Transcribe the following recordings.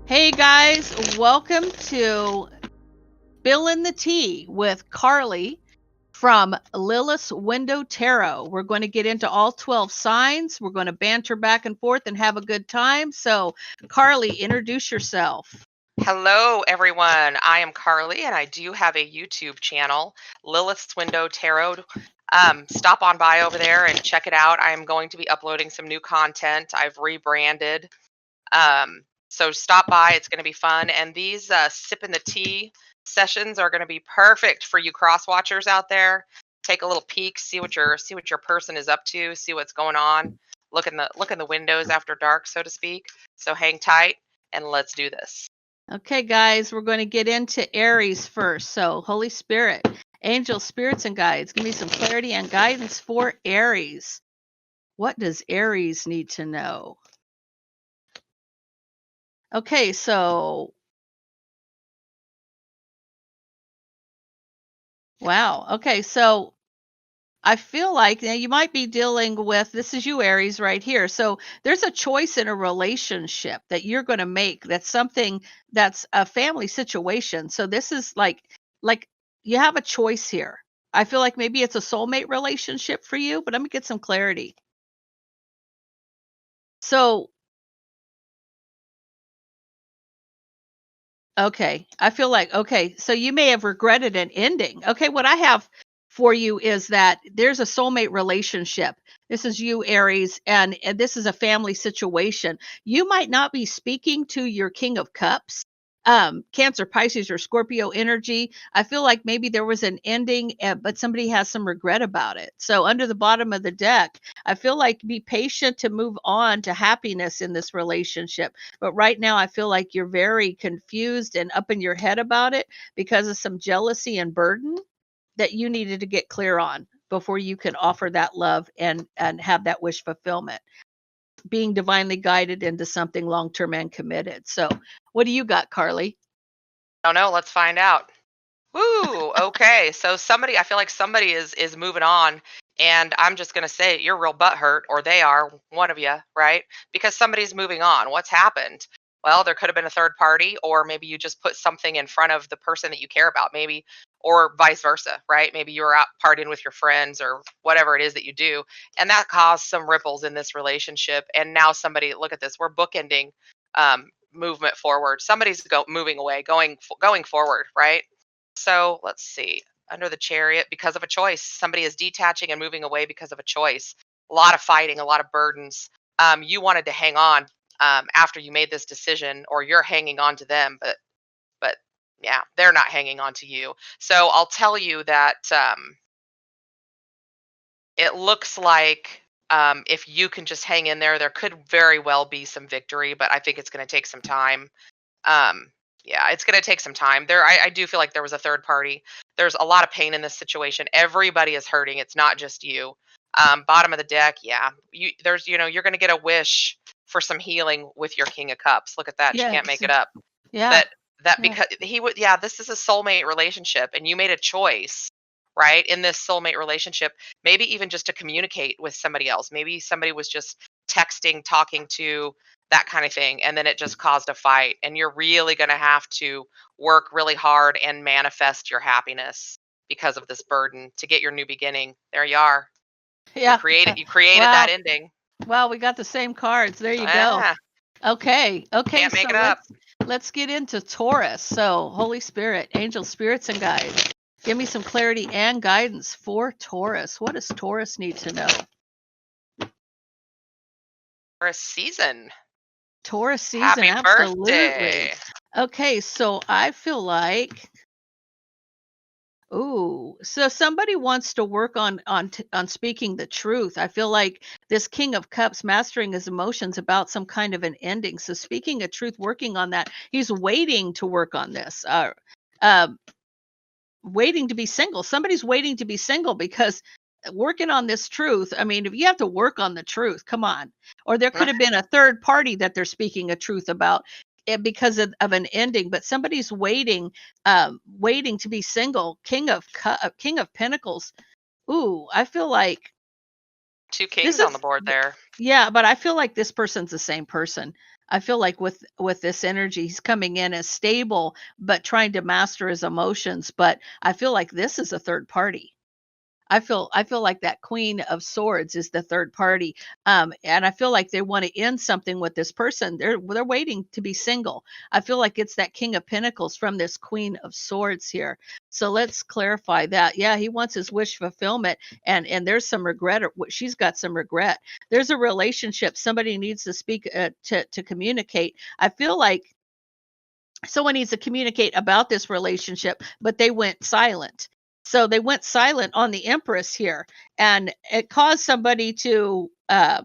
Hey guys, welcome to Spilling the Tea with Carly from Lilith's Window Tarot. We're going to get into all 12 signs. We're going to banter back and forth and have a good time. So, Carly, introduce yourself. Hello, everyone. I am Carly, and I do have a YouTube channel, Lilith's Window Tarot. Stop on by over there and check it out. I am going to be uploading some new content. I've rebranded. So stop by. It's going to be fun. And these sipping the tea sessions are going to be perfect for you cross watchers out there. Take a little peek, see what your person is up to, see what's going on. Look in the windows after dark, so to speak. So hang tight and let's do this. Okay, guys, we're going to get into Aries first. So, Holy Spirit, angels, spirits, and guides, give me some clarity and guidance for Aries. What does Aries need to know? Okay, so wow. Okay, so I feel like now you might be dealing with this is you, Aries, right here. So there's a choice in a relationship that you're going to make. That's something that's a family situation. So this is like you have a choice here. I feel like maybe it's a soulmate relationship for you, but let me get some clarity. So okay, I feel like okay, so you may have regretted an ending. Okay, what I have for you is that there's a soulmate relationship. This is you, Aries, and this is a family situation. You might not be speaking to your King of Cups, Cancer, Pisces, or Scorpio energy. I feel like maybe there was an ending, but somebody has some regret about it. So under the bottom of the deck, I feel like be patient to move on to happiness in this relationship. But right now, I feel like you're very confused and up in your head about it because of some jealousy and burden that you needed to get clear on before you can offer that love and have that wish fulfillment, being divinely guided into something long-term and committed. So what do you got, Carly? Oh no, let's find out. Woo, okay. So I feel like somebody is moving on, and I'm just gonna say you're real butthurt, or they are, one of you, right? Because somebody's moving on. What's happened? Well, there could have been a third party, or maybe you just put something in front of the person that you care about, maybe, or vice versa, right? Maybe you were out partying with your friends or whatever it is that you do, and that caused some ripples in this relationship. And now look at this, we're bookending movement forward. Somebody's moving away, going forward, right? So let's see. Under the Chariot, because of a choice, somebody is detaching and moving away because of a choice. A lot of fighting, a lot of burdens. You wanted to hang on after you made this decision, or you're hanging on to them, but yeah, they're not hanging on to you. So I'll tell you that it looks like if you can just hang in there, there could very well be some victory, but I think it's going to take some time. Um, yeah, it's going to take some time. I do feel like there was a third party. There's a lot of pain in this situation. Everybody is hurting. It's not just you. Bottom of the deck, yeah. You're going to get a wish for some healing with your King of Cups. Look at that. She can't Yes. make it up. Yeah. That Yeah. because he would, yeah, this is a soulmate relationship, and you made a choice, right? In this soulmate relationship, maybe even just to communicate with somebody else. Maybe somebody was just texting, talking to, that kind of thing, and then it just caused a fight, and you're really going to have to work really hard and manifest your happiness because of this burden to get your new beginning. There you are. Yeah. You created that Wow. ending. Wow, we got the same cards. There you go. Ah, Okay. Okay, can't make so it up. let's get into Taurus. So, Holy Spirit, angels, spirits, and guides. Give me some clarity and guidance for Taurus. What does Taurus need to know? For a season. Taurus season, Happy absolutely. birthday. Okay, so I feel like ooh, so somebody wants to work on speaking the truth. I feel like this King of Cups mastering his emotions about some kind of an ending. So speaking a truth, working on that. He's waiting to work on this. Uh, waiting to be single. Somebody's waiting to be single because working on this truth. I mean, if you have to work on the truth, come on. Or there could have been a third party that they're speaking a truth about because of an ending, but somebody's waiting to be single. King of Pentacles. Ooh, I feel like Two this kings on the is board there. yeah, but I feel like this person's the same person. I feel like with this energy, he's coming in as stable, but trying to master his emotions. But I feel like this is a third party. I feel like that Queen of Swords is the third party, and I feel like they want to end something with this person. They're waiting to be single. I feel like it's that King of Pentacles from this Queen of Swords here. So let's clarify that. Yeah, he wants his wish fulfillment, and there's some regret. She's got some regret. There's a relationship. Somebody needs to speak to communicate. I feel like someone needs to communicate about this relationship, but they went silent. So they went silent on the Empress here, and it caused somebody to. I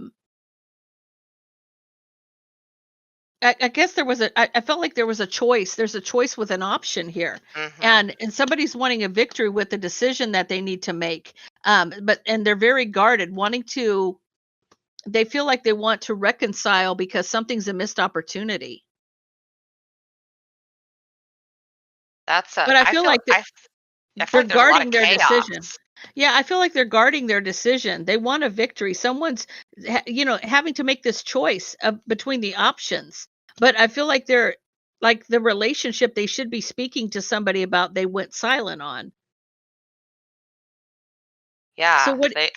guess there was I felt like there was a choice. There's a choice with an option here, Mhm. and somebody's wanting a victory with the decision that they need to make. And they're very guarded, wanting to. They feel like they want to reconcile because something's a missed opportunity. That's a But I feel like I feel they're like there's a lot of guarding their decision. chaos. Yeah, I feel like they're guarding their decision. They want a victory. Someone's, having to make this choice between the options. But I feel like they're like the relationship they should be speaking to somebody about. They went silent on. So Yeah, they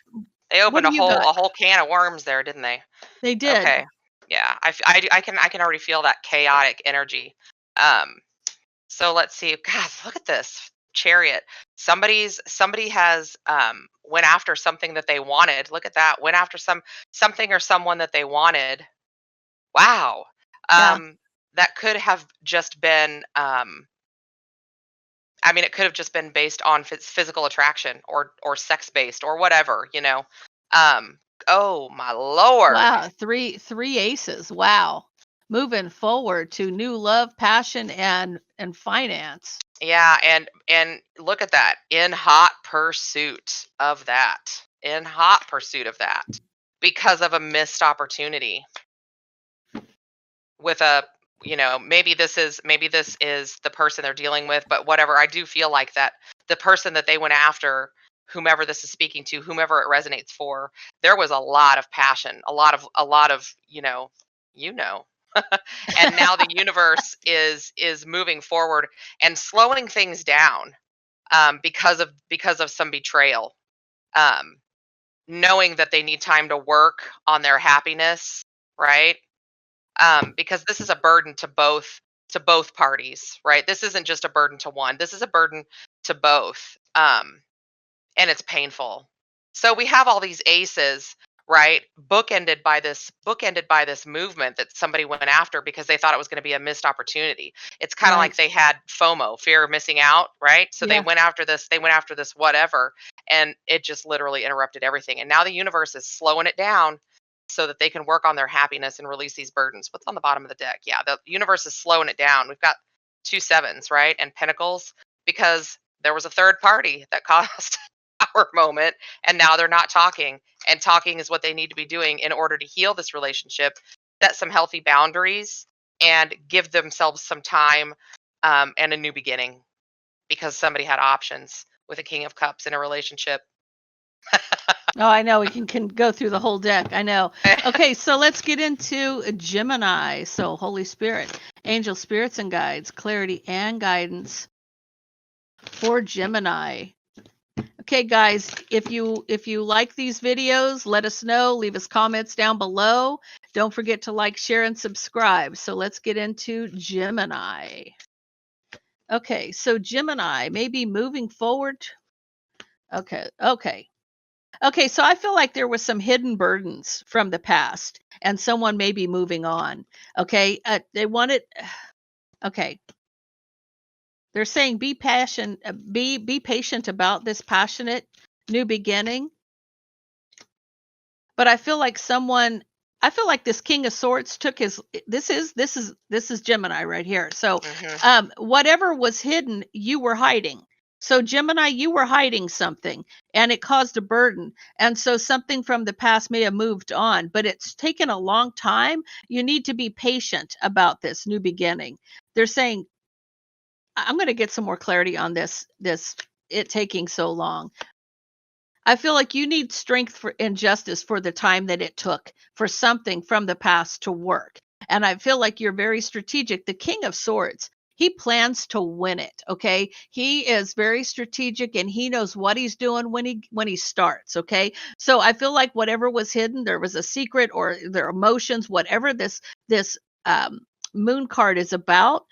what opened do you got? a whole can of worms there, didn't they? They did. Okay. Yeah, I can already feel that chaotic energy. Um, so let's see. God, look at this chariot. Somebody has went after something that they wanted. Look at that. Went after something or someone that they wanted. Wow. Yeah. Um, that could have just been I mean, it could have just been based on physical attraction or sex based or whatever, you know. Um, oh my lord. Wow. Three aces. Wow. Moving forward to new love, passion, and finance. Yeah, and look at that. In hot pursuit of that. In hot pursuit of that because of a missed opportunity with a maybe this is the person they're dealing with, but whatever. I do feel like that the person that they went after, whomever this is speaking to, whomever it resonates for, there was a lot of passion, a lot of you know and now the universe is moving forward and slowing things down, because of some betrayal, um knowing that they need time to work on their happiness, right? Because this is a burden to both parties, right? This isn't just a burden to one. This is a burden to both, and it's painful. So we have all these aces, right? Bookended by this movement that somebody went after because they thought it was going to be a missed opportunity. It's kind of Right. like they had FOMO, fear of missing out, right? So they Yeah. went after this. They went after this whatever, and it just literally interrupted everything. And now the universe is slowing it down so that they can work on their happiness and release these burdens. What's on the bottom of the deck? Yeah, the universe is slowing it down. We've got two sevens, right? And pentacles, because there was a third party that caused our moment, and now they're not talking, and talking is what they need to be doing in order to heal this relationship, set some healthy boundaries, and give themselves some time, and a new beginning, because somebody had options with a king of cups in a relationship. Oh, I know we can go through the whole deck. I know. Okay, so let's get into Gemini. So Holy Spirit, angel spirits and guides, clarity and guidance for Gemini. Okay, guys, if you like these videos, let us know. Leave us comments down below. Don't forget to like, share, and subscribe. So let's get into Gemini. Okay, so Gemini may be moving forward. Okay, so I feel like there was some hidden burdens from the past, and someone may be moving on. Okay, they wanted. Okay, they're saying be patient about this passionate new beginning. But I feel like I feel like this King of Swords took his. This is Gemini right here. So, Hmm. whatever was hidden, you were hiding. So Gemini, you were hiding something, and it caused a burden. And so something from the past may have moved on, but it's taken a long time. You need to be patient about this new beginning. They're saying, I'm going to get some more clarity on this it taking so long. I feel like you need strength for and justice for the time that it took for something from the past to work. And I feel like you're very strategic. The King of Swords, he plans to win it. Okay. He is very strategic and he knows what he's doing when he starts. Okay. So I feel like whatever was hidden, there was a secret or their emotions, whatever this um, moon card is about.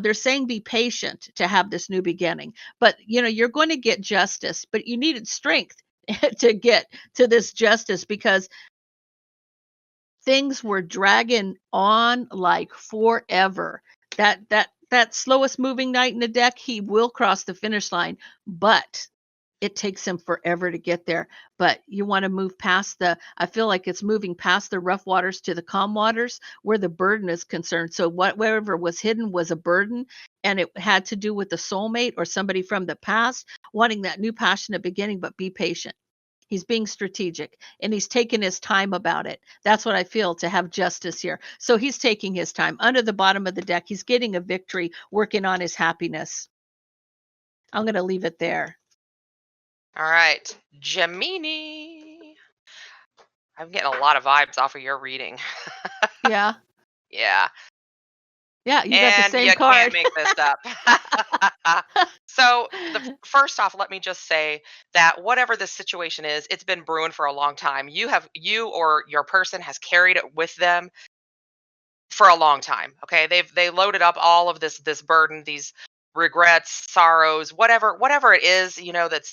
They're saying be patient to have this new beginning, but you're going to get justice, but you needed strength to get to this justice because things were dragging on like forever. That slowest moving knight in the deck, he will cross the finish line, but it takes him forever to get there. But you want to move past I feel like it's moving past the rough waters to the calm waters where the burden is concerned. So whatever was hidden was a burden, and it had to do with the soulmate or somebody from the past wanting that new passionate beginning, but be patient. He's being strategic and he's taking his time about it. That's what I feel to have justice here. So he's taking his time. Under the bottom of the deck, he's getting a victory, working on his happiness. I'm going to leave it there. All right, Gemini. I'm getting a lot of vibes off of your reading. Yeah. Yeah. Yeah, you got the And same you can't card. make this up. So, first off, let me just say that whatever this situation is, it's been brewing for a long time. You or your person has carried it with them for a long time. Okay, they loaded up all of this burden, these regrets, sorrows, whatever it is,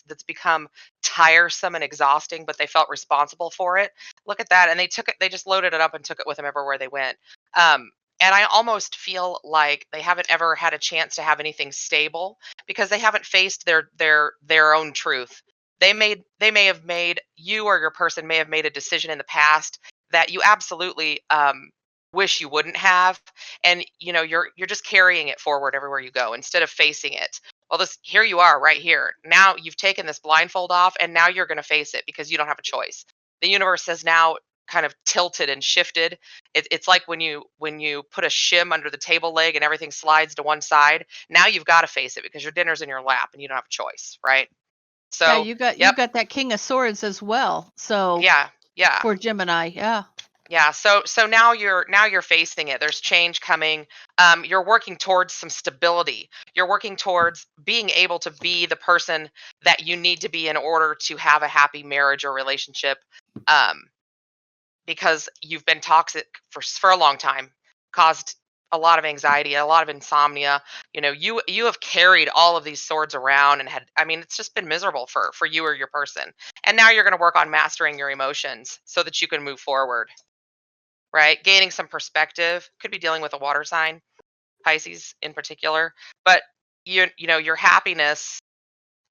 that's become tiresome and exhausting, but they felt responsible for it. Look at that, and they just loaded it up and took it with them everywhere they went. Um, and I almost feel like they haven't ever had a chance to have anything stable because they haven't faced their own truth. They may have made you or your person may have made a decision in the past that you absolutely wish you wouldn't have, and you're just carrying it forward everywhere you go instead of facing it. Well, this here you are right here now. You've taken this blindfold off and now you're going to face it because you don't have a choice. The universe has now kind of tilted and shifted. It's like when you put a shim under the table leg and everything slides to one side. Now you've got to face it because your dinner's in your lap and you don't have a choice, right? Yeah, So you yep. got that King of Swords as well. So Yeah. Yeah. for Gemini, yeah. Yeah, so now you're facing it. There's change coming. You're working towards some stability. You're working towards being able to be the person that you need to be in order to have a happy marriage or relationship. Um, because you've been toxic for a long time, caused a lot of anxiety, a lot of insomnia. You have carried all of these swords around and had, I mean, it's just been miserable for you or your person. And now you're going to work on mastering your emotions so that you can move forward, right? Gaining some perspective. Could be dealing with a water sign, Pisces in particular, but your happiness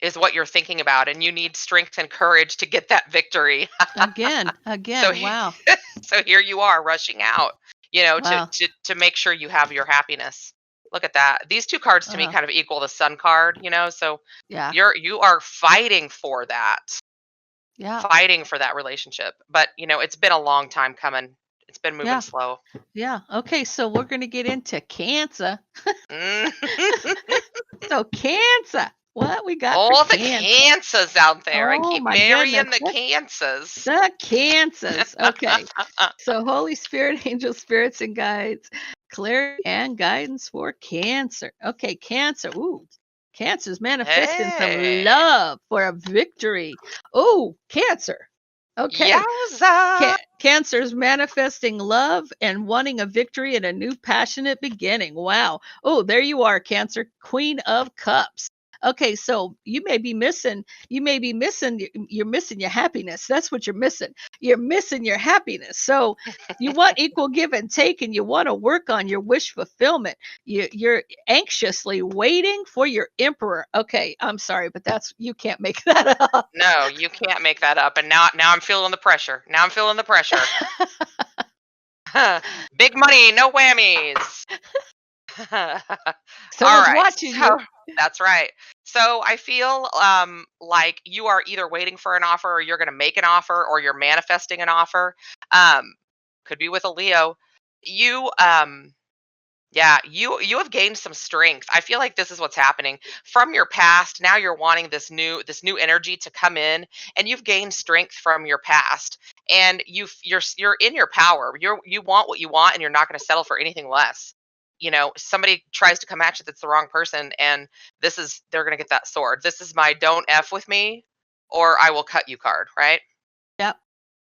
is what you're thinking about, and you need strength and courage to get that victory. Again, So again. Wow. so here you are rushing out, to Wow. to make sure you have your happiness. Look at that. These two cards to me Uh, kind of equal the sun card, so yeah. you are fighting for that. Yeah. Fighting for that relationship. But, it's been a long time coming. It's been moving Yeah. slow. Yeah. Okay, so we're going to get into Cancer. Mm. So Cancer. What we got for All the Cancer? cancers out there. I Oh keep my goodness. marrying the cancers. The Cancers. Okay. So Holy Spirit, angel spirits and guides, clarity and guidance for Cancer. Okay, Cancer. Ooh, Cancer's manifesting some Hey. love for a victory. Oh, Cancer. Okay. Yowza. Cancer's manifesting love and wanting a victory and a new passionate beginning. Wow. Oh, there you are, Cancer, Queen of Cups. Okay, so you're missing your happiness. That's what you're missing. You're missing your happiness. So you want equal give and take, and you want to work on your wish fulfillment. You're anxiously waiting for your emperor. Okay, I'm sorry, but you can't make that up. No, you can't make that up. And now I'm feeling the pressure. Now I'm feeling the pressure. Big money, no whammies. All Someone's right. watching So you. that's right. So I feel like you are either waiting for an offer or you're going to make an offer or you're manifesting an offer. Um, could be with a Leo. You Yeah, you have gained some strength. I feel like this is what's happening from your past. Now you're wanting this new energy to come in, and you've gained strength from your past, and you're in your power. You want what you want, and you're not going to settle for anything less. Somebody tries to come at you that's the wrong person, and they're going to get that sword. This is my don't f with me, or I will cut you card, right? Yep,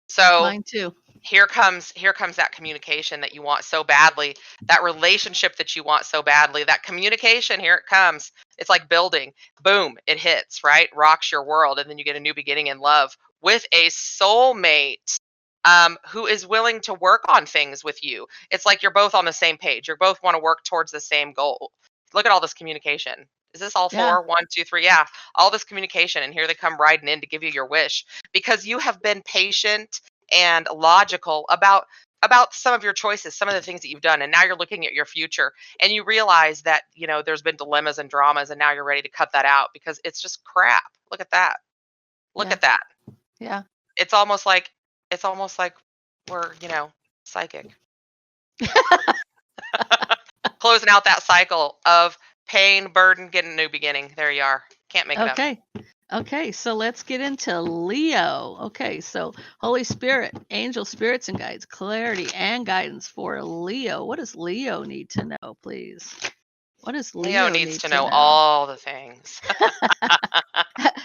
So mine too. here comes that communication that you want so badly, that relationship that you want so badly, that communication. Here it comes. It's like building. Boom, it hits, right? Rocks your world, and then you get a new beginning in love with a soulmate, who is willing to work on things with you. It's like you're both on the same page. You both want to work towards the same goal. Look at all this communication. Is this all Yeah, four? One, two, three. Yeah, all this communication, and here they come riding in to give you your wish, because you have been patient and logical about some of your choices, some of the things that you've done, and now you're looking at your future, and you realize that there's been dilemmas and dramas, and now you're ready to cut that out because it's just crap. Look at that. Look yeah, at that. yeah. It's almost like it's almost like we're, psychic. Closing out that cycle of pain, burden, getting a new beginning. There you are. Can't make it up. Okay. Okay, so let's get into Leo. Okay, so Holy Spirit, angel spirits and guides, clarity and guidance for Leo. What does Leo need to know, please? What does Leo Leo needs need to to know know? all the things.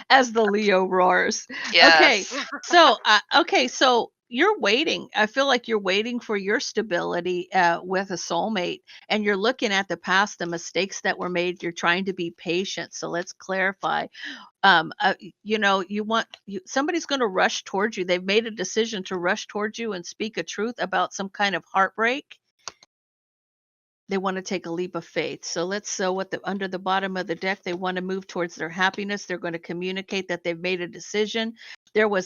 As the Leo roars. Okay, Yes. so you're waiting. I feel like you're waiting for your stability with a soulmate, and you're looking at the past, the mistakes that were made. You're trying to be patient. So let's clarify. Somebody's going to rush towards you. They've made a decision to rush towards you and speak a truth about some kind of heartbreak. They want to take a leap of faith. So what the under the bottom of the deck, they want to move towards their happiness. They're going to communicate that they've made a decision.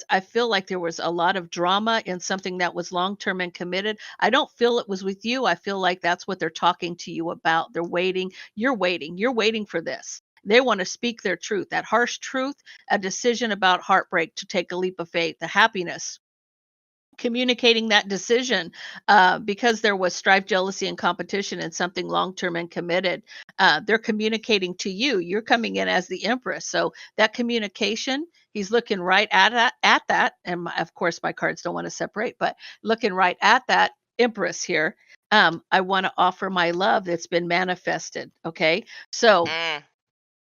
I feel like there was a lot of drama in something that was long term and committed. I don't feel it was with you. I feel like that's what they're talking to you about. They're waiting. You're waiting for this. They want to speak their truth, that harsh truth, a decision about heartbreak, to take a leap of faith, the happiness, communicating that decision, because there was strife, jealousy, and competition in something long term and committed. They're communicating to you. You're coming in as the Empress. So that communication, he's looking right at that. And of course, my cards don't want to separate, but looking right at that Empress here. I want to offer my love that's been manifested. Okay. So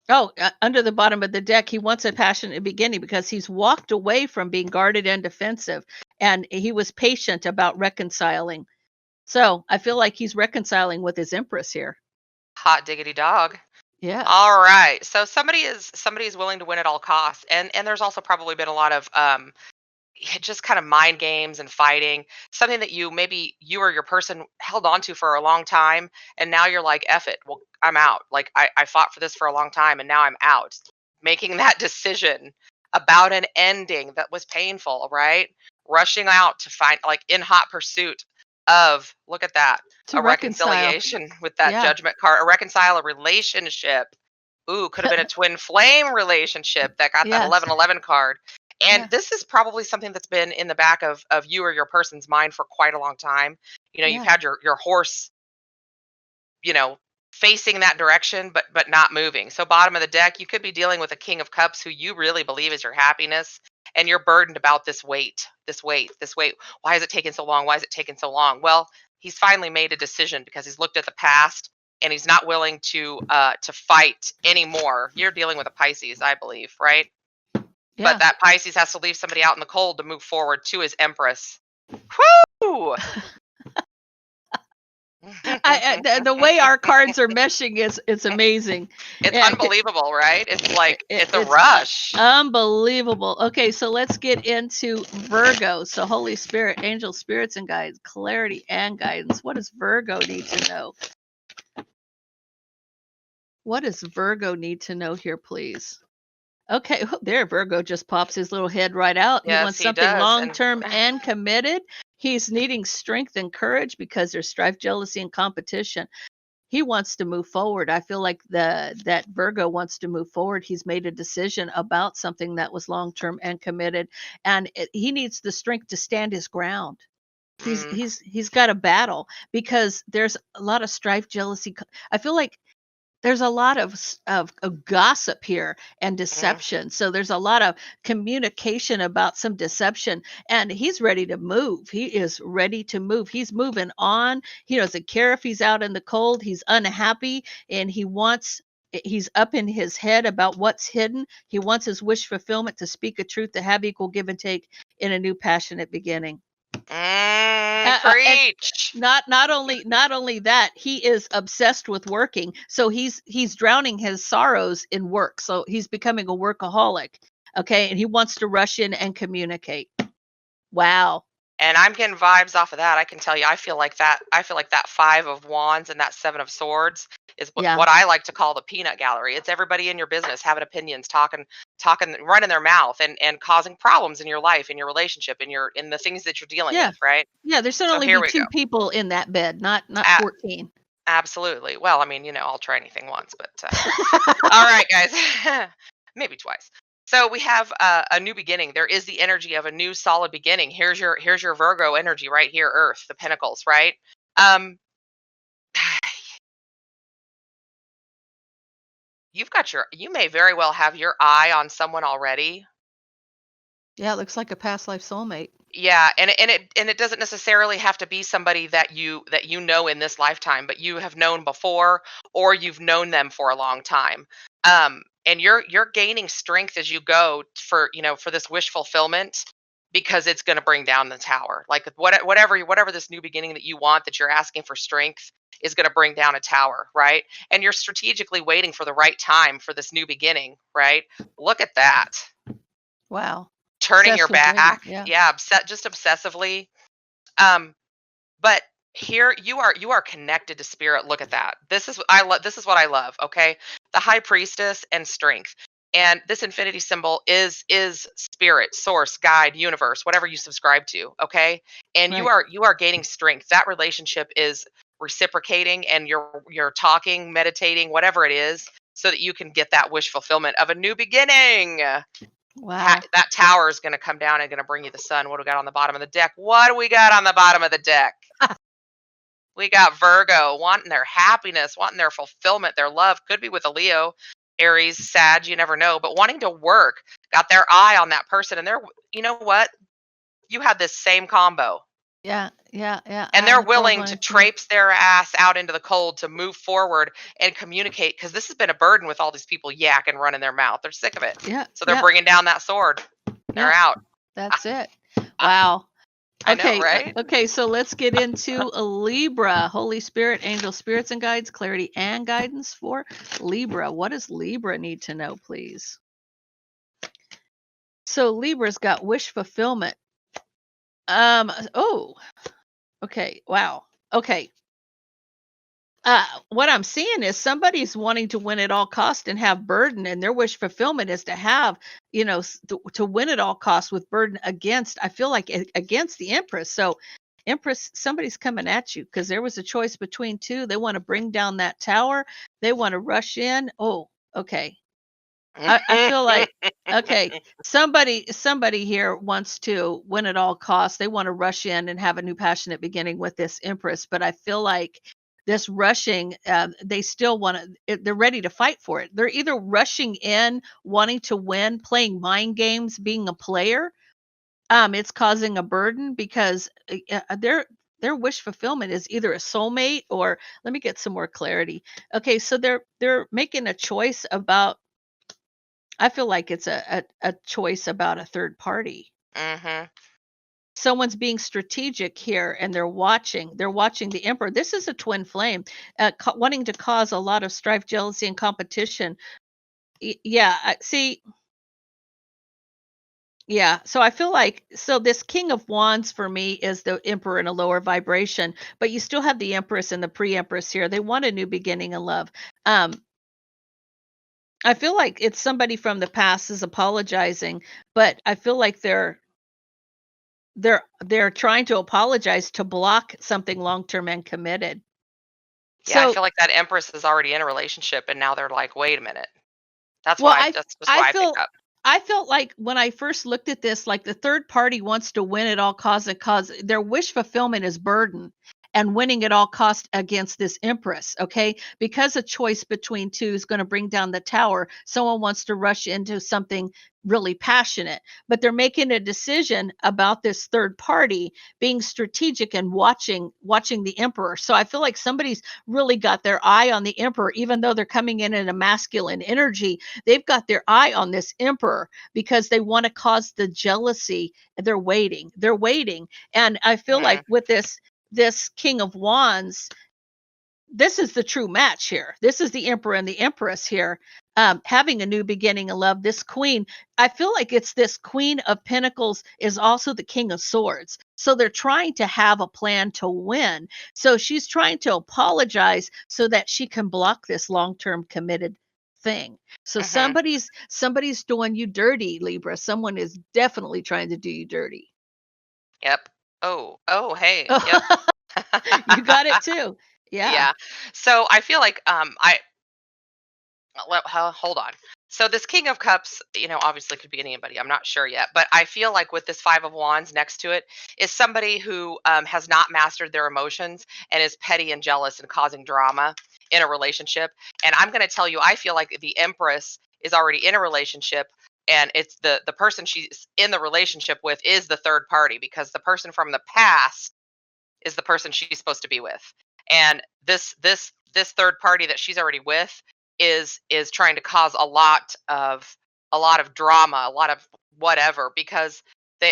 Mm. under the bottom of the deck, he wants a passionate beginning because he's walked away from being guarded and defensive, and he was patient about reconciling. So I feel like he's reconciling with his Empress here. Hot diggity dog. Yes. All right. So somebody is willing to win at all costs. And there's also probably been a lot of just kind of mind games and fighting. Something that maybe you or your person held on to for a long time, and now you're like, F it. Well, I'm out. Like I fought for this for a long time, and now I'm out. Making that decision about an ending that was painful, right? Rushing out to find, like, in hot pursuit of, look at that, To a reconcile. reconciliation with that Yeah. judgment card, a reconcile a relationship. Ooh, could have been a twin flame relationship that got that Yes. 1111 card. And Yeah. this is probably something that's been in the back of you or your person's mind for quite a long time. You've Yeah. had your horse, you know, facing that direction, but not moving. So bottom of the deck, you could be dealing with a King of Cups who you really believe is your happiness, and you're burdened about this weight, this weight, this weight. Why is it taking so long? Why is it taking so long? Well, he's finally made a decision because he's looked at the past, and he's not willing to fight anymore. You're dealing with a Pisces, I believe, right? But Yeah. that Pisces has to leave somebody out in the cold to move forward to his Empress. Whoo! The way our cards are meshing is it's amazing. It's Yeah. unbelievable, right? It's like it's a It's rush. unbelievable. Okay, so let's get into Virgo. So Holy Spirit, angel spirits and guides, clarity and guidance. What does Virgo need to know? What does Virgo need to know here, please? Okay, there Virgo just pops his little head right out. He Yes, wants he something does. And long-term and committed. He's needing strength and courage because there's strife, jealousy, and competition. He wants to move forward. I feel like that Virgo wants to move forward. He's made a decision about something that was long-term and committed, and he needs the strength to stand his ground. Mm, He's got a battle because there's a lot of strife, jealousy. I feel like there's a lot of gossip here and mm. deception. So there's a lot of communication about some deception, and he's ready to move. He is ready to move. He's moving on. He doesn't care if he's out in the cold. He's unhappy, and he's up in his head about what's hidden. He wants his wish fulfillment to speak a truth, to have equal give and take in a new passionate beginning. And Preach. not only that, he is obsessed with working. So he's drowning his sorrows in work. So he's becoming a workaholic. Okay, and he wants to rush in and communicate. Wow. And I'm getting vibes off of that. I can tell you, I feel like that 5 of Wands and that 7 of Swords is Yeah. what I like to call the peanut gallery. It's everybody in your business having opinions, talking, running their mouth, and causing problems in your life, in your relationship, in the things that you're dealing Yeah. with, right? Yeah, there should So only here be we go. two people in that bed, not A- 14. Absolutely. Well, I mean, I'll try anything once, but all right, guys. Maybe twice. So we have a new beginning. There is the energy of a new solid beginning. Here's your Virgo energy right here, Earth, the Pentacles, right? Um, you may very well have your eye on someone already. Yeah, it looks like a past life soulmate. Yeah, and it doesn't necessarily have to be somebody that you know in this lifetime, but you have known before, or you've known them for a long time. And you're gaining strength as you go for this wish fulfillment, because it's going to bring down the tower. Like whatever this new beginning that you want, that you're asking for strength, is going to bring down a tower, right? And you're strategically waiting for the right time for this new beginning, right? Look at that. Wow. Turning your Obsessive waiting. back, Yeah. yeah, just obsessively. Um, but here you are connected to spirit. Look at that. This is what I love, okay? The high priestess and strength. And this infinity symbol is spirit, source, guide, universe, whatever you subscribe to, okay? And you Right. are you are gaining strength. That relationship is reciprocating, and you're talking, meditating, whatever it is, so that you can get that wish fulfillment of a new beginning. Wow. That tower is going to come down and going to bring you the sun. What do we got on the bottom of the deck? What do we got on the bottom of the deck? We got Virgo wanting their happiness, wanting their fulfillment, their love. Could be with a Leo, Aries, Sag, you never know, but wanting to work. Got their eye on that person, and you know what? You have this same combo, Yeah, yeah, yeah. and Eye they're on the cold willing to line. Yeah. traipse their ass out into the cold to move forward and communicate, because this has been a burden with all these people yakking, running their mouth. They're sick of it, Yeah, so they're yeah, bringing down that sword. They're yeah. out. That's it. I, Wow. I know, right? Okay, so let's get into a Libra. Holy Spirit, angel spirits and guides, clarity and guidance for Libra. What does Libra need to know, please? So Libra's got wish fulfillment. Oh, okay. Wow. Okay. What I'm seeing is somebody's wanting to win at all cost and have burden, and their wish fulfillment is to have, to win at all costs with burden against, I feel like against the Empress. So, Empress, somebody's coming at you because there was a choice between two. They want to bring down that tower. They want to rush in. Oh, okay. I feel like, okay, somebody here wants to win at all costs. They want to rush in and have a new passionate beginning with this Empress, but I feel like this rushing, they still want to. They're ready to fight for it. They're either rushing in, wanting to win, playing mind games, being a player. It's causing a burden because their wish fulfillment is either a soulmate or, let me get some more clarity. Okay, so they're making a choice about, I feel like it's a choice about a third party. Mhm. Someone's being strategic here, and they're watching the emperor. This is a twin flame, wanting to cause a lot of strife, jealousy, and competition. Yeah, see. Yeah, so I feel like, so this king of wands for me is the emperor in a lower vibration, but you still have the empress and the pre-empress here. They want a new beginning in love. um I feel like it's somebody from the past is apologizing, but I feel like they're trying to apologize to block something long-term and committed. Yeah, I So, feel like that Empress is already in a relationship, and now they're like, "Wait a minute." well, That's just I why I picked feel up. I felt like when I first looked at this, like the third party wants to win at all costs, cause their wish fulfillment is burden and winning at all cost against this empress. Okay. Because a choice between two is going to bring down the tower. Someone wants to rush into something really passionate, but they're making a decision about this third party being strategic and watching the emperor. So I feel like somebody's really got their eye on the emperor, even though they're coming in a masculine energy. They've got their eye on this emperor because they want to cause the jealousy. They're waiting, and I feel like Hmm. with this king of wands, this is the true match here. This is the emperor and the empress here, having a new beginning of love. This queen, I feel like it's this queen of pentacles is also the king of swords. So they're trying to have a plan to win. So she's trying to apologize so that she can block this long-term committed thing. So Hmm. somebody's doing you dirty, Libra. Someone is definitely trying to do you dirty. Yep. Oh, hey. Yep. You got it too. Yeah. Yeah. So I feel like hold on. So this King of Cups, obviously could be anybody. I'm not sure yet, but I feel like with this Five of Wands next to it is somebody who has not mastered their emotions and is petty and jealous and causing drama in a relationship. And I'm going to tell you, I feel like the Empress is already in a relationship, and it's the person she's in the relationship with is the third party, because the person from the past is the person she's supposed to be with. And this third party that she's already with is trying to cause a lot of drama, a lot of whatever, because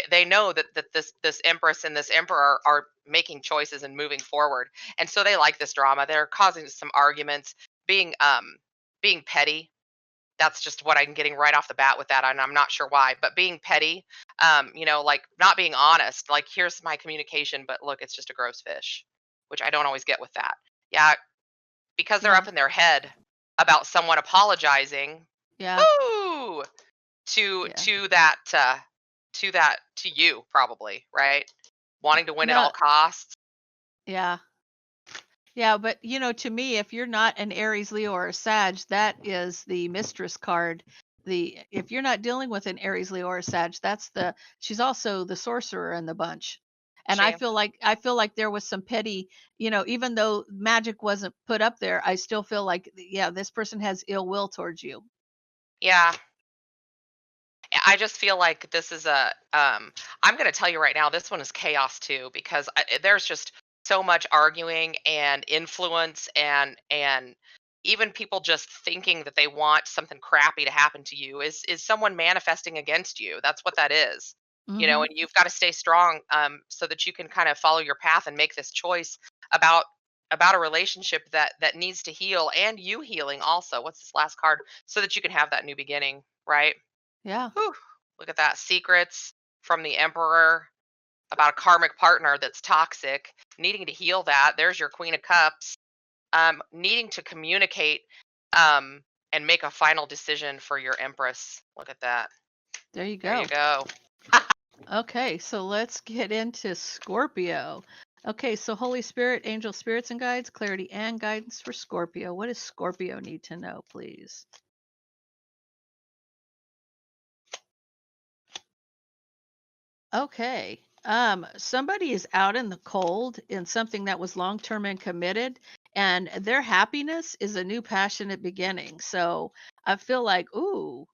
they know that this empress and this emperor are making choices and moving forward. And so they like this drama. They're causing some arguments, being petty. That's just what I'm getting right off the bat with that, and I'm not sure why, but being petty, like not being honest. Like, here's my communication, but look, it's just a gross fish, which I don't always get with that. Yeah, because they're Yeah. up in their head about someone apologizing. Yeah. Woo! To Yeah. to that to you, probably, right? Wanting to win at all No. costs. Yeah. Yeah, but to me, if you're not an Aries, Leo, or a Sag, that is the mistress card. The If you're not dealing with an Aries, Leo, or a Sag, she's also the sorcerer in the bunch. And I She, feel like there was some petty, even though magic wasn't put up there, I still feel like, yeah, this person has ill will towards you. yeah, I just feel like this is I'm going to tell you right now, this one is chaos too, because there's just so much arguing and influence, and even people just thinking that they want something crappy to happen to you is someone manifesting against you. That's what that is. Mm-hmm. And you've got to stay strong, so that you can kind of follow your path and make this choice about about a relationship that needs to heal, and you healing also. What's this last card? So that you can have that new beginning, right? Yeah. Whew, look at that. Secrets from the Emperor about a karmic partner that's toxic, needing to heal that. There's your Queen of Cups, needing to communicate, and make a final decision for your Empress. Look at that. There you There you go. go. Okay, so let's get into Scorpio. Okay, so Holy Spirit, angel spirits and guides, clarity and guidance for Scorpio. What does Scorpio need to know, please? Okay. Somebody is out in the cold in something that was long term and committed, and their happiness is a new passionate beginning. So I feel like, ooh,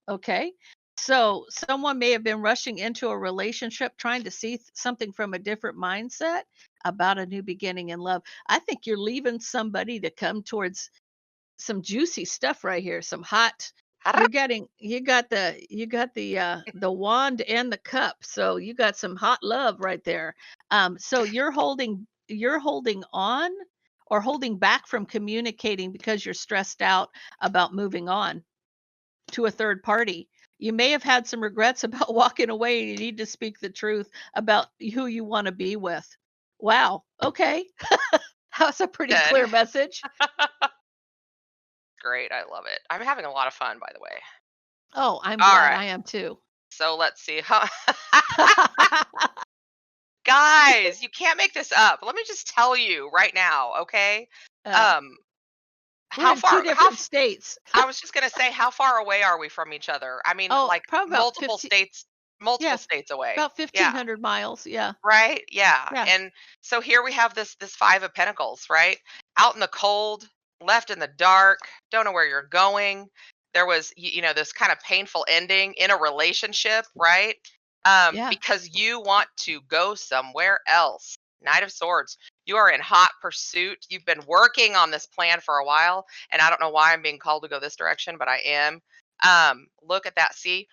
okay. So someone may have been rushing into a relationship, trying to see something from a different mindset about a new beginning in love. I think you're leaving somebody to come towards some juicy stuff right here, some hot. You got the wand and the cup, so you got some hot love right there. So you're holding on or holding back from communicating because you're stressed out about moving on to a third party. You may have had some regrets about walking away, and you need to speak the truth about who you want to be with. Wow. Okay. That's a pretty Good. clear message. Great. I love it. I'm having a lot of fun, by the way. Oh, I'm All glad. right. I am too. So let's see. Guys, you can't make this up. Let me just tell you right now, okay? Yeah. Um, We're how in two far how different states. I was just gonna say, how far away are we from each other? I mean, Oh, like probably about 50. multiple Yeah, states away. about Yeah, 1,500 miles. Yeah, right? Yeah. yeah, And so here we have this 5 of Pentacles, right? Out in the cold, left in the dark, don't know where you're going. There was this kind of painful ending in a relationship, right? yeah. Because you want to go somewhere else. Knight of Swords. You are in hot pursuit. You've been working on this plan for a while, and I don't know why I'm being called to go this direction, but I am. Look at that. See,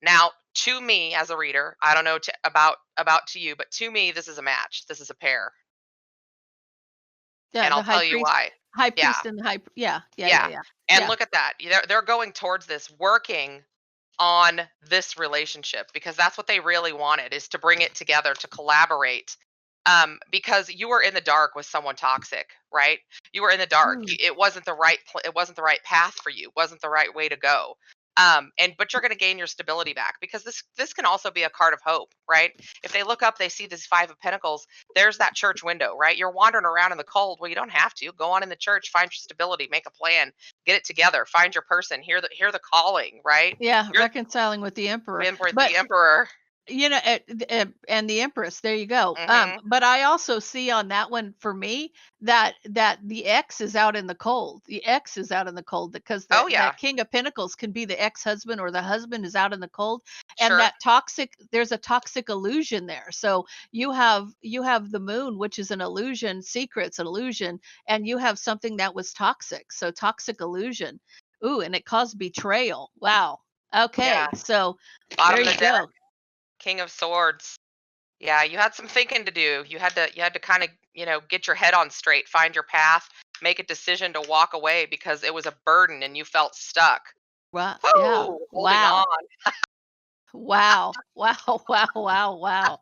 now, to me as a reader, I don't know about to you, but to me, this is a match. This is a pair, Yeah, and the I'll high tell you priest, why. high Yeah, priest, and the high. Yeah, yeah, yeah, yeah, yeah, and yeah. look at that. They're going towards this, working on this relationship because that's what they really wanted is to bring it together, to collaborate. Because you were in the dark with someone toxic, right? You were in the dark. Mm. It wasn't the it wasn't the right path for you. It wasn't the right way to go. And but you're going to gain your stability back because this can also be a card of hope, right? If they look up, they see this 5 of Pentacles. There's that church window, right? You're wandering around in the cold. Well, you don't have to go on in the church, find your stability, make a plan, get it together, find your person, hear the calling, right? Yeah, You're reconciling with the emperor. the But emperor. and the empress, there you go. Hmm. But I also see on that one for me that the ex is out in the cold. The ex is out in the cold because Oh that yeah, king of pentacles can be the ex-husband, or the husband is out in the cold, and sure. there's a toxic illusion there. So you have the moon, which is an illusion, secrets, an illusion, and you have something that was toxic. So toxic illusion. Ooh, and it caused betrayal. Wow. Okay, Yeah, so there bottom of you the deck, go. King of Swords. Yeah, you had some thinking to do. You had to kind of, get your head on straight, find your path, make a decision to walk away because it was a burden and you felt stuck. Wow, yeah. Whoo, holding Wow. on. Wow. Wow, wow, wow, wow.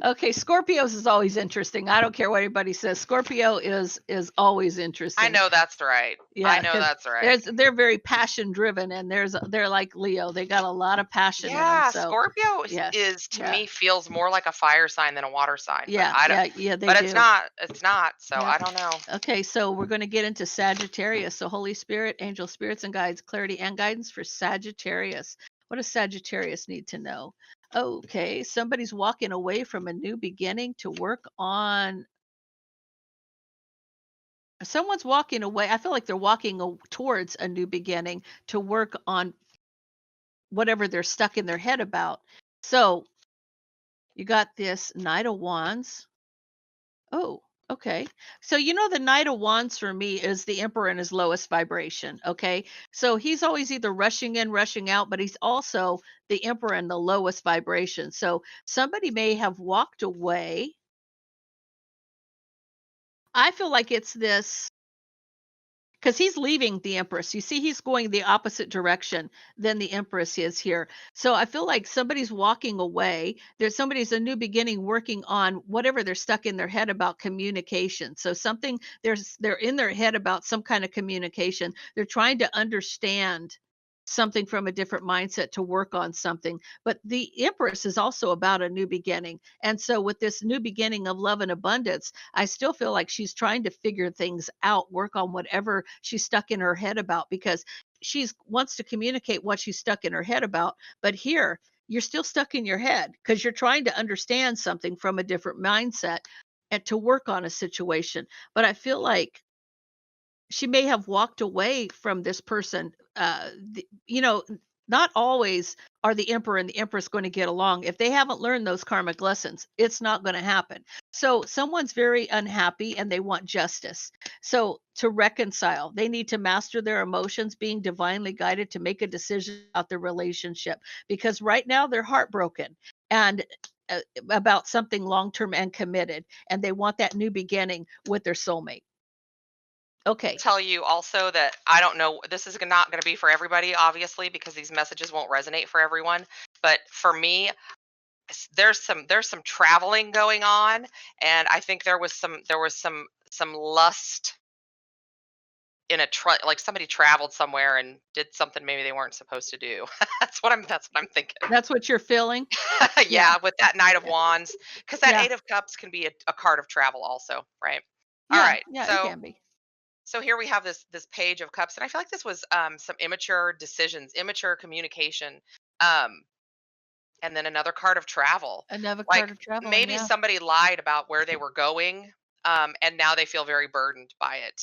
Okay, Scorpios is always interesting. I don't care what anybody says. Scorpio is always I interesting. know that's right. I Yeah, know because that's right. they're very passion driven, and they're like Leo. They got a lot of passion in them. Yeah, So Scorpio yeah, is to yeah, me feels more like a fire sign than a water sign, but yeah, I don't yeah, yeah, they but it's do. not. It's not. So Yeah. I don't know. Okay, so we're going to get into Sagittarius. So Holy Spirit, angel spirits and guides, clarity and guidance for Sagittarius. What does Sagittarius need to know? Okay, somebody's walking away from a new beginning to work on. Someone's walking away. I feel like they're walking towards a new beginning to work on whatever they're stuck in their head about. So you got this Knight of Wands. Oh, okay. So the Knight of Wands for me is the Emperor in his lowest vibration. Okay. So he's always either rushing in, rushing out, but he's also the Emperor in the lowest vibration. So somebody may have walked away. I feel like it's this because he's leaving the Empress. You see, he's going the opposite direction than the Empress is here. So I feel like somebody's walking away. There's somebody's a new beginning working on whatever they're stuck in their head about communication. So something they're in their head about some kind of communication. They're trying to understand something from a different mindset to work on something. But the Empress is also about a new beginning. And so with this new beginning of love and abundance, I still feel like she's trying to figure things out, work on whatever she's stuck in her head about, because she's wants to communicate what she's stuck in her head about. But here, you're still stuck in your head because you're trying to understand something from a different mindset and to work on a situation. But I feel like she may have walked away from this person. Not always are the emperor and the empress going to get along. If they haven't learned those karmic lessons, it's not going to happen. So someone's very unhappy and they want justice. So to reconcile, they need to master their emotions, being divinely guided to make a decision about their relationship, because right now they're heartbroken and about something long term and committed, and they want that new beginning with their soulmate. Okay. Tell you also that I don't know, this is not going to be for everybody obviously because these messages won't resonate for everyone, but for me there's some traveling going on, and I think there was some lust in like somebody traveled somewhere and did something maybe they weren't supposed to do. That's what I'm thinking. That's what you're feeling? Yeah, Yeah, with that Knight of yeah, Wands, because that yeah, Eight of Cups can be a card of travel also, right? All yeah, right, yeah, it so can be. So here we have this page of cups, and I feel like this was some immature decisions, immature communication. Um, and then another card of travel. Another Like card of traveling, maybe yeah. somebody lied about where they were going, and now they feel very burdened by it.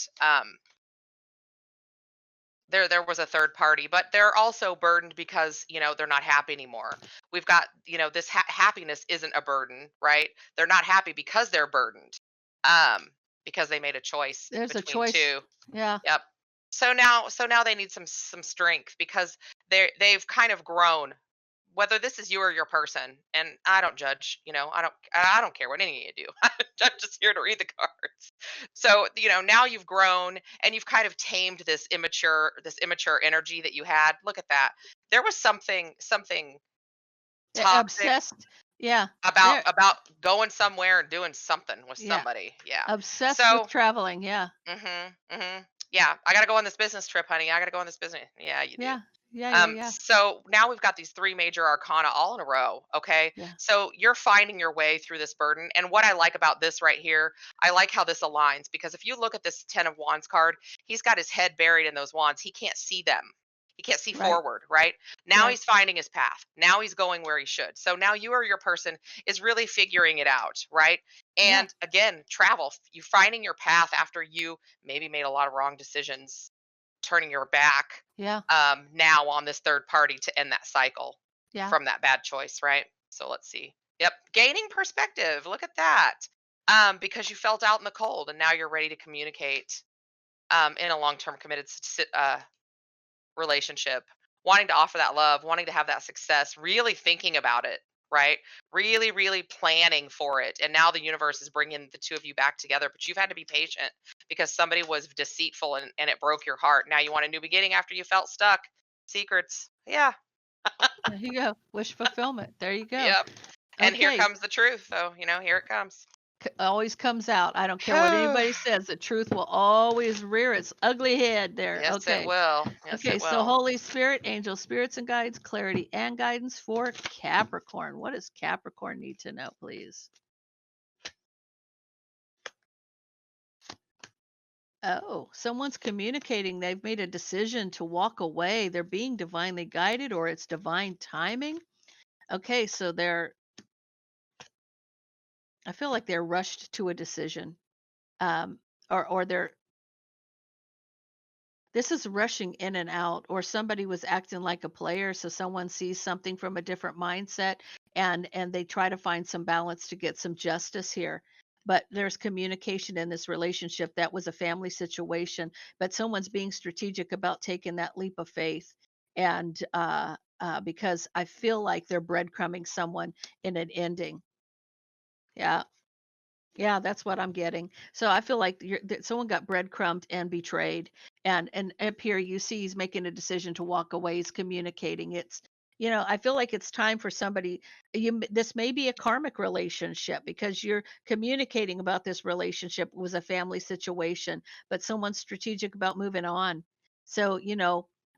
There was a third party, but they're also burdened because they're not happy anymore. We've got this happiness isn't a burden, right? They're not happy because they're burdened, um, because they made a choice There's a between choice. two. Yeah, Yep. So now they need some strength because they've kind of grown. Whether this is you or your person, and I don't judge, I don't care what any of you do. I'm just here to read the cards. So, now you've grown and you've kind of tamed this immature energy that you had. Look at that. There was something toxic obsessed. Yeah, about they're going somewhere and doing something with yeah, somebody. Yeah. obsessed with So, traveling. Yeah, mhm, mhm. Yeah, I got to go on this business trip, honey. I got to go on this business. Yeah, you do. yeah, yeah, yeah, yeah, So now we've got these three major arcana all in a row. Okay. yeah. So you're finding your way through this burden. And what I like about this right here, I like how this aligns because if you look at this 10 of Wands card, he's got his head buried in those wands. He can't see them. He can't see Right, forward, right? Now right. he's finding his path. Now he's going where he should. So now you or your person is really figuring it out, right? Yeah, And again, travel, you finding your path after you maybe made a lot of wrong decisions, turning your back yeah, now on this third party to end that cycle yeah, from that bad choice, right? So let's see. Yep, gaining perspective. Look at that. Because you felt out in the cold and now you're ready to communicate in a long-term committed relationship, wanting to offer that love, wanting to have that success, really thinking about it, right? Really, really planning for it. And now the universe is bringing the two of you back together, but you've had to be patient because somebody was deceitful and it broke your heart. Now you want a new beginning after you felt stuck. Secrets. Yeah. there you go. Wish fulfillment. There you go. Yep. And here Okay, comes the truth. So, here it comes. always comes out. I don't care what anybody says. The truth will always rear its ugly head there. Yes, it Okay. will. Yes, Okay, it so will. Holy Spirit, angel spirits and guides, clarity and guidance for Capricorn. What does Capricorn need to know, please? Oh, someone's communicating. They've made a decision to walk away. They're being divinely guided or it's divine timing. Okay, so I feel like they're rushed to a decision. Um, or this is rushing in and out, or somebody was acting like a player, so someone sees something from a different mindset and they try to find some balance to get some justice here. But there's communication in this relationship. That was a family situation, but someone's being strategic about taking that leap of faith. And because I feel like they're breadcrumbing someone in an ending. Yeah. Yeah, that's what I'm getting. So I feel like that someone got breadcrumbed and betrayed, and up here you see he's making a decision to walk away. He's communicating. I feel like it's time for somebody. This may be a karmic relationship because you're communicating about this relationship was a family situation, but someone's strategic about moving on. So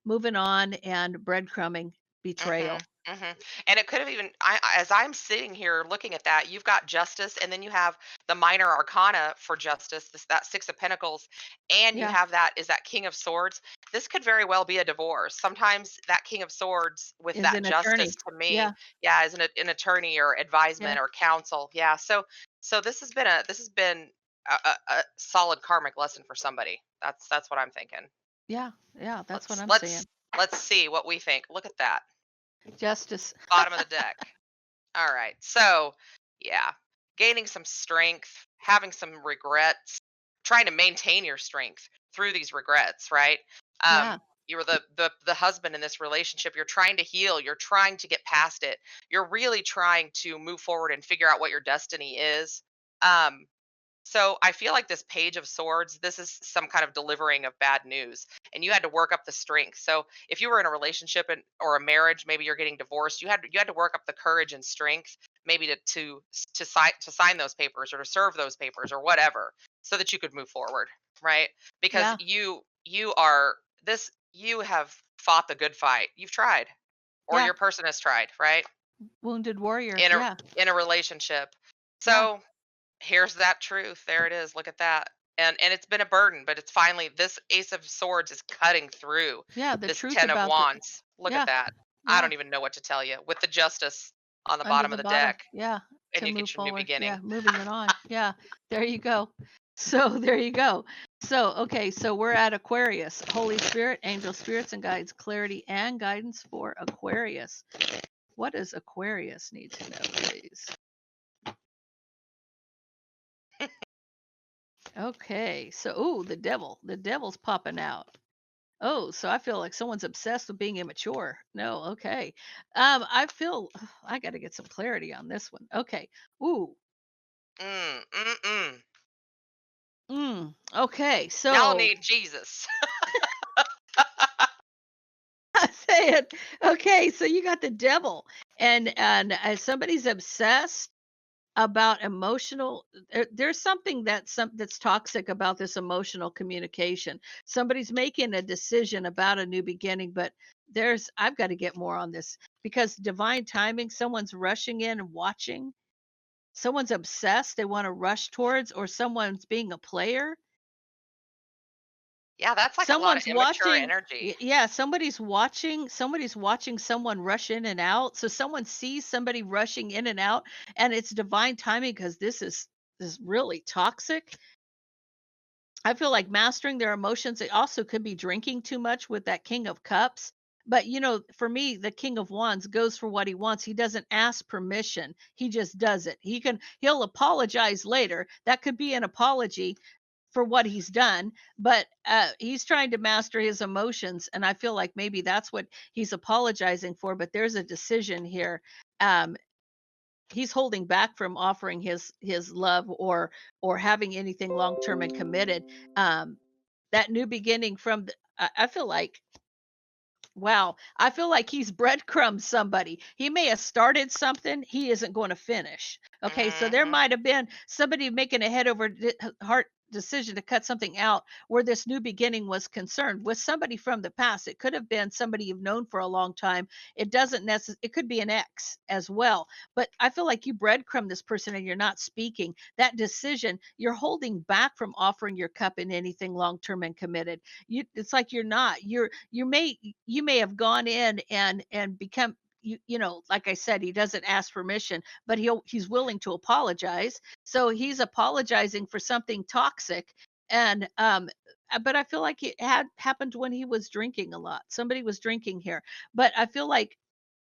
moving on and breadcrumbing betrayal. Mhm, mhm, and it could have even as I'm sitting here looking at that, you've got justice, and then you have the minor arcana for justice, that 6 of pentacles, and you Yeah, have that king of swords. This could very well be a divorce. Sometimes that king of swords with is that an justice attorney. to me, Yeah, yeah, is an attorney or yeah, advisement or counsel. Yeah, so this has been a solid karmic lesson for somebody. That's what I'm thinking. yeah, yeah. That's what Let's I'm let's saying. let's see what we think. Look at that. Justice. Bottom of the deck. All right. So, yeah, gaining some strength, having some regrets, trying to maintain your strength through these regrets, right? Yeah. You were the husband in this relationship. You're trying to heal. You're trying to get past it. You're really trying to move forward and figure out what your destiny is. Um, so I feel like this page of swords, this is some kind of delivering of bad news, and you had to work up the strength. So if you were in a relationship or a marriage, maybe you're getting divorced, you had to work up the courage and strength, maybe to sign those papers or to serve those papers or whatever, so that you could move forward, right? Because Yeah. you have fought the good fight. You've tried, or Yeah. your person has tried, right? Wounded warrior. In Yeah. a relationship. Yeah. So here's that truth. There it is. Look at that. and it's been a burden, but it's finally this Ace of Swords is cutting through Yeah, the this truth 10 of about the Wands. Look at yeah, that. I yeah, don't even know what to tell you. With the Justice on the under bottom of the the bottom. deck, Yeah, and to you move get your new forward. beginning. Yeah, moving it on. Yeah, there you go. So there you go. So okay, so we're at Aquarius. Holy Spirit, angel spirits and guides, clarity and guidance for Aquarius. What does Aquarius need to know, please? Okay, so the devil. The devil's popping out. Oh, so I feel like someone's obsessed with being immature. No, okay. I feel I got to get some clarity on this one. Okay. Ooh. Mm, mm, mm. Okay. Y'all So need Jesus. I say it. Okay, so you got the devil, and somebody's obsessed about emotional. There's something that's toxic about this emotional communication. Somebody's making a decision about a new beginning, but I've got to get more on this because divine timing. Someone's rushing in and watching. Someone's obsessed. They want to rush towards, or someone's being a player. Yeah, that's like a lot of Someone's immature watching. energy. Yeah, somebody's watching someone rush in and out. So someone sees somebody rushing in and out, and it's divine timing because this is really toxic. I feel like mastering their emotions. It also could be drinking too much with that King of Cups. But for me, the King of Wands goes for what he wants. He doesn't ask permission. He just does it. He'll apologize later. That could be an apology for what he's done, but he's trying to master his emotions, and I feel like maybe that's what he's apologizing for. But there's a decision here. Um, he's holding back from offering his love or having anything long term and committed. That new beginning I feel like wow. I feel like he's breadcrumbed somebody. He may have started something he isn't going to finish. Okay, so there Hmm. might have been somebody making a head over heart decision to cut something out where this new beginning was concerned with somebody from the past. It could have been somebody you've known for a long time. It doesn't necessarily, it could be an ex as well. But I feel like you breadcrumb this person and you're not speaking. That decision, you're holding back from offering your cup in anything long term and committed. It's like you're not. You may have gone in and become like I said, he doesn't ask permission, but he's willing to apologize. So he's apologizing for something toxic. And but I feel like it had happened when he was drinking a lot. Somebody was drinking here. But I feel like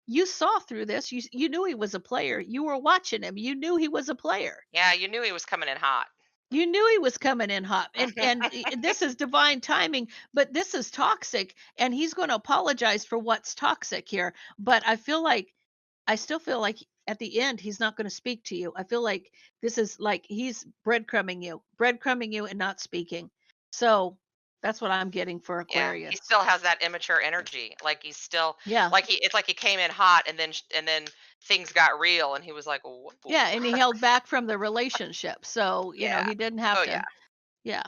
you saw through this. You knew he was a player. You were watching him. You knew he was a player. Yeah, you knew he was coming in hot. You knew he was coming in hot, and this is divine timing, but this is toxic, and he's going to apologize for what's toxic here. But I still feel like at the end he's not going to speak to you. I feel like this is like he's breadcrumbing you, and not speaking. So that's what I'm getting for Yeah, he Aquarius. still has that immature energy. Like he's still Yeah, like it's like he came in hot and then things got real and he was like, "Whoa." yeah, and he held back from the relationship, so Yeah. he didn't have Oh to. yeah. Yeah,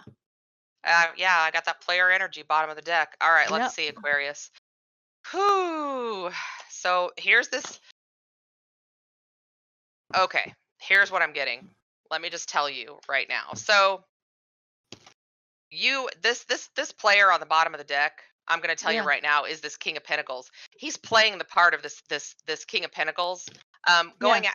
Yeah, I got that player energy bottom of the deck. All right, let's yep, see Aquarius. Whew. So here's this. Okay, here's what I'm getting. Let me just tell you right now. So this player on the bottom of the deck, I'm going to tell you yeah, right now, is this King of Pentacles. He's playing the part of this King of Pentacles. yeah, Going at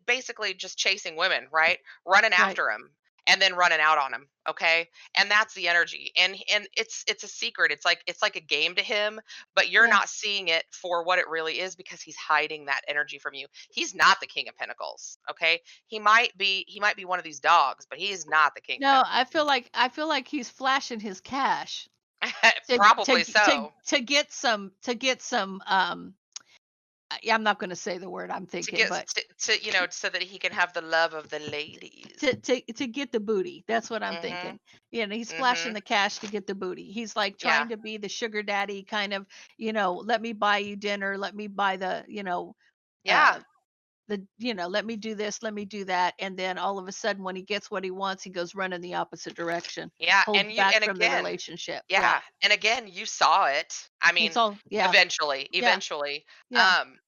basically just chasing women, right? Running right, after him and then running out on him. Okay, and that's the energy. And it's a secret. It's like a game to him, but you're yeah. not seeing it for what it really is because he's hiding that energy from you. He's not the King of Pentacles. Okay, he might be one of these dogs, but he is not the King of No, Pentacles. I feel like he's flashing his cash to Probably so. get some yeah, I'm not going to say the word I'm To thinking, get but so that he can have the love of the ladies. to get the booty. That's what I'm Mhm. thinking. He's flashing Mhm. the cash to get the booty. He's like Yeah. trying to be the sugar daddy kind of, let me buy you dinner, let me buy Yeah. uh let me do this, let me do that, and then all of a sudden when he gets what he wants, he goes running the opposite direction. Yeah, Holds back and from the again, relationship. Yeah. yeah, and again, you saw it. I It's mean, all yeah. eventually, Yeah. eventually. Yeah. Um,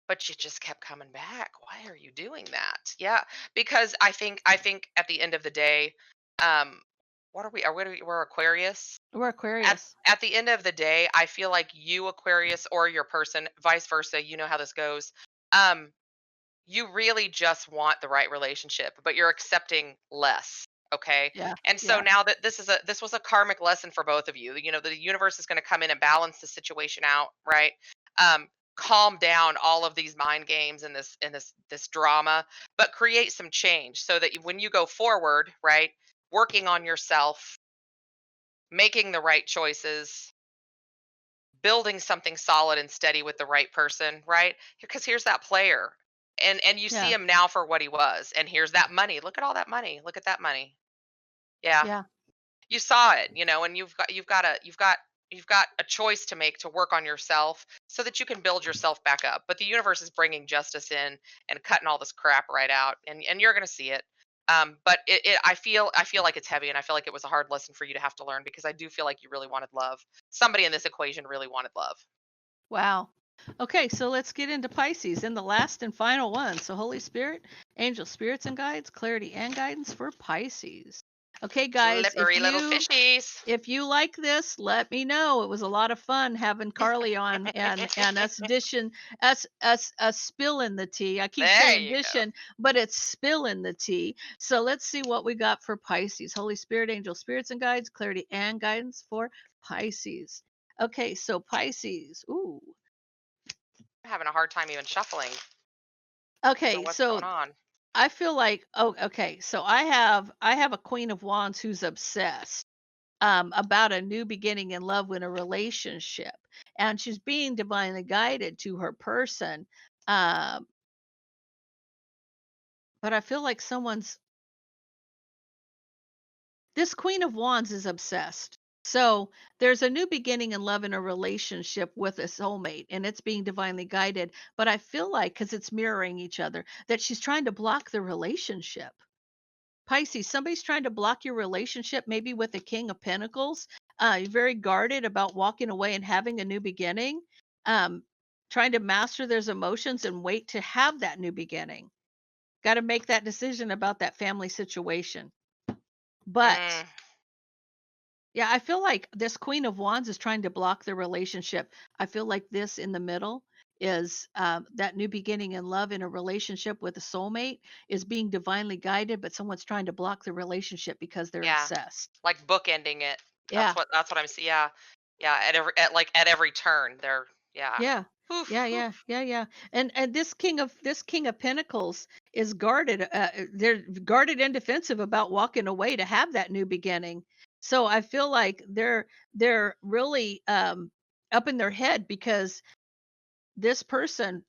but you just kept coming back. Why are you doing that? Yeah, because I think at the end of the day, what are we? We're Aquarius. We're At Aquarius. at the end of the day, I feel like you Aquarius or your person, vice versa, you know how this goes. Um, you really just want the right relationship, but you're accepting less. Okay. Yeah. And so Yeah. now that this was a karmic lesson for both of you. You know, the universe is going to come in and balance the situation out, right? Calm down all of these mind games and this drama, but create some change so that when you go forward, right, working on yourself, making the right choices, building something solid and steady with the right person, right? Because here's that player. And you see Yeah. him now for what he was. And here's that money. Look at all that money. Look at that money. Yeah. Yeah. You saw it, and you've got a choice to make to work on yourself so that you can build yourself back up. But the universe is bringing justice in and cutting all this crap right out, and you're going to see it. But I feel like it's heavy, and I feel like it was a hard lesson for you to have to learn because I do feel like you really wanted love. Somebody in this equation really wanted love. Wow. Okay, so let's get into Pisces and the last and final one. So, Holy Spirit, angel spirits and guides, clarity and guidance for Pisces. Okay, guys, Slippery little fishies. if you like this, let me know. It was a lot of fun having Carly on and us dishing us spilling the tea. I keep There saying you go. dishing, but it's spilling the tea. So let's see what we got for Pisces. Holy Spirit, angel spirits and guides, clarity and guidance for Pisces. Okay, so Pisces. Ooh. I'm having a hard time even shuffling. I don't know Okay, what's so going on. I feel like okay, so I have a Queen of Wands who's obsessed about a new beginning in love in a relationship, and she's being divinely guided to her person. Um, but I feel like this Queen of Wands is obsessed. So there's a new beginning in love in a relationship with a soulmate, and it's being divinely guided. But I feel like because it's mirroring each other, that she's trying to block the relationship. Pisces, somebody's trying to block your relationship, maybe with the King of Pentacles. You're very guarded about walking away and having a new beginning, um, trying to master those emotions and wait to have that new beginning. Got to make that decision about that family situation. But Mm, yeah, I feel like this Queen of Wands is trying to block the relationship. I feel like this in the middle is that new beginning in love in a relationship with a soulmate is being divinely guided, but someone's trying to block the relationship because they're yeah. obsessed. Like bookending it. Yeah, That's what I'm seeing. Yeah. Yeah, at every turn. They're yeah. yeah, Oof, yeah, oof. yeah, yeah, yeah. And this King of Pentacles is guarded. They're guarded and defensive about walking away to have that new beginning. So I feel like they're really up in their head because this person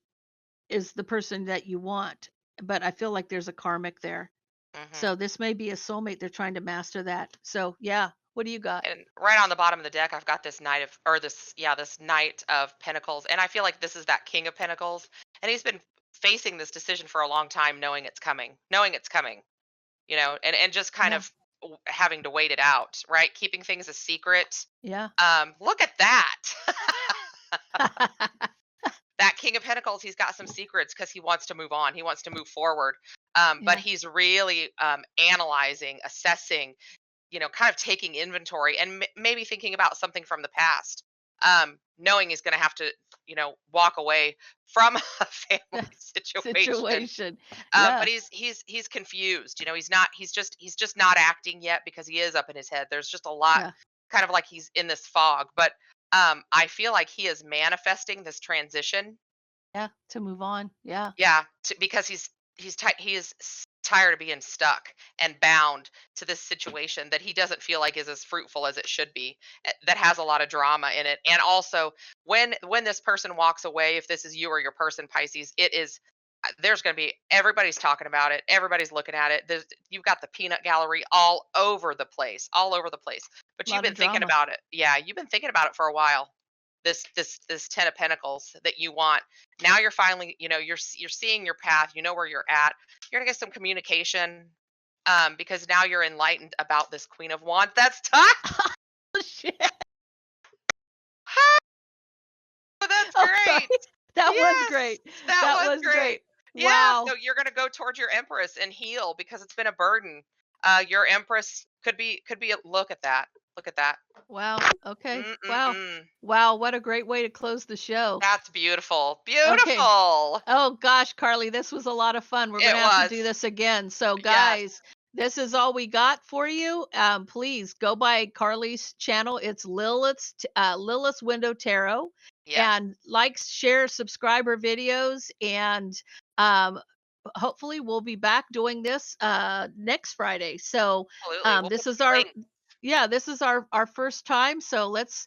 is the person that you want, but I feel like there's a karmic there. Mhm. So this may be a soulmate. They're trying to master that. So yeah, what do you got? And right on the bottom of the deck, I've got this knight of or this yeah, this knight of pentacles, and I feel like this is that king of pentacles, and he's been facing this decision for a long time knowing it's coming, and just kind Yeah, of having to wait it out, right? Keeping things a secret. yeah, Look at that. That king of pentacles, he's got some secrets because he wants to move on, he wants to move forward, but yeah, he's really analyzing, assessing, kind of taking inventory and maybe thinking about something from the past, knowing he's going to have to walk away from a family situation. situation. But Yeah, he's confused. He's just not acting yet because he is up in his head. There's just a lot, yeah, kind of like he's in this fog. But I feel like he is manifesting this transition. yeah. To move on. Yeah, Yeah, because he is tired of being stuck and bound to this situation that he doesn't feel like is as fruitful as it should be. That has a lot of drama in it. And also, when this person walks away, if this is you or your person, Pisces, it is there's going to be everybody's talking about it, everybody's looking at it. You've got the peanut gallery all over the place, all over the place. But a you've lot of been thinking drama. about it. Yeah, you've been thinking about it for a while. This 10 of pentacles that you want. Now you're finally, you're seeing your path, you know where you're at. You're gonna get some communication, because now you're enlightened about this queen of wands. That's tough. Oh, shit. That's Oh, sorry. great. That was Yes, great. that That was was great. great. Yeah, Wow. so you're gonna go towards your empress and heal because it's been a burden. Your Empress could be a look at that. Look at that. Wow. Okay. Wow. Mm-mm-mm. Wow. What a great way to close the show. That's beautiful. Okay. Beautiful. Oh gosh, Carly, this was a lot of fun. We're It gonna have to was. do this again. So, Yes. guys, this is all we got for you. Please go by Carly's channel. It's Lilith's Window Tarot, Yes. and like, share, subscribe her videos, and um, hopefully we'll be back doing this next Friday. So, Absolutely. We'll put this is some our links. yeah, this is our first time. So let's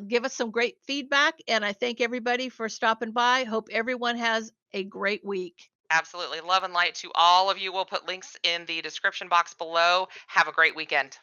give us some great feedback. And I thank everybody for stopping by. Hope everyone has a great week. Absolutely. Love and light to all of you. We'll put links in the description box below. Have a great weekend.